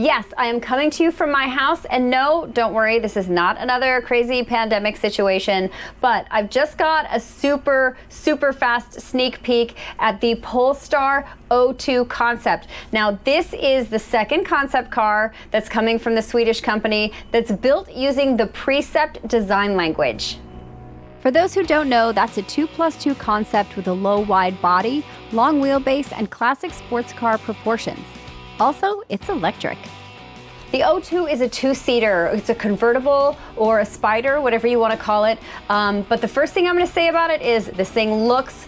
Yes, I am coming to you from my house, and no, don't worry, this is not another crazy pandemic situation, but I've just got a super fast sneak peek at the Polestar O2 Concept. Now, this is the second concept car that's coming from the Swedish company that's built using the Precept design language. For those who don't know, that's a 2+2 concept with a low wide body, long wheelbase, and classic sports car proportions. Also, it's electric. The O2 is a two-seater. It's a convertible or a spider, whatever you want to call it. But the first thing I'm going to say about it is this thing looks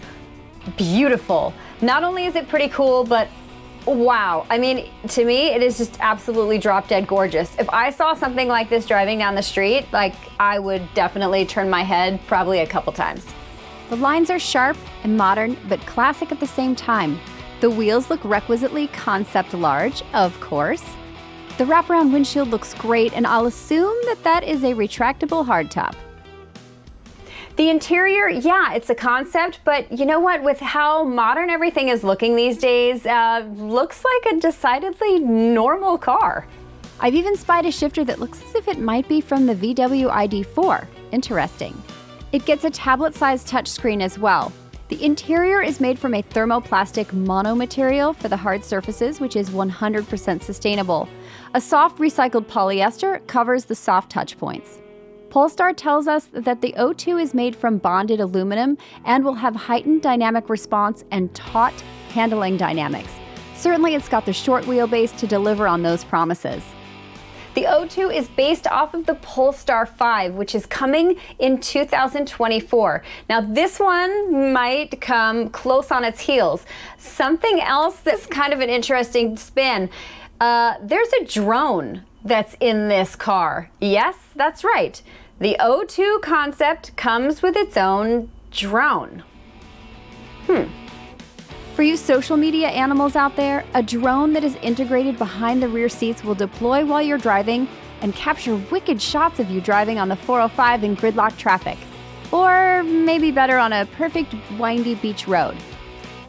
beautiful. Not only is it pretty cool, but wow. I mean, to me, it is just absolutely drop-dead gorgeous. If I saw something like this driving down the street, I would definitely turn my head probably a couple times. The lines are sharp and modern, but classic at the same time. The wheels look requisitely concept large, of course. The wraparound windshield looks great, and I'll assume that is a retractable hardtop. The interior, yeah, it's a concept, but you know what? With how modern everything is looking these days, looks like a decidedly normal car. I've even spied a shifter that looks as if it might be from the VW ID.4. Interesting. It gets a tablet-sized touchscreen as well. The interior is made from a thermoplastic monomaterial for the hard surfaces, which is 100% sustainable. A soft recycled polyester covers the soft touch points. Polestar tells us that the O2 is made from bonded aluminum and will have heightened dynamic response and taut handling dynamics. Certainly, it's got the short wheelbase to deliver on those promises. The O2 is based off of the Polestar 5, which is coming in 2024. Now, this one might come close on its heels. Something else that's kind of an interesting spin. There's a drone that's in this car. Yes, that's right. The O2 Concept comes with its own drone. For you social media animals out there, a drone that is integrated behind the rear seats will deploy while you're driving and capture wicked shots of you driving on the 405 in gridlock traffic. Or maybe better on a perfect windy beach road.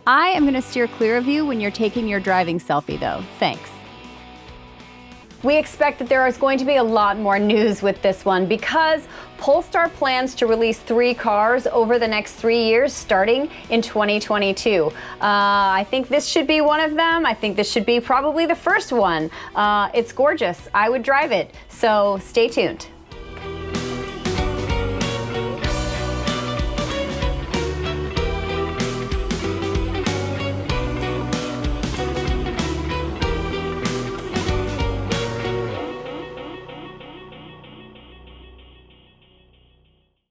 I am going to steer clear of you when you're taking your driving selfie though. Thanks. We expect that there is going to be a lot more news with this one because Polestar plans to release 3 cars over the next 3 years starting in 2022. I think this should be one of them. I think this should be probably the first one. It's gorgeous. I would drive it. So stay tuned.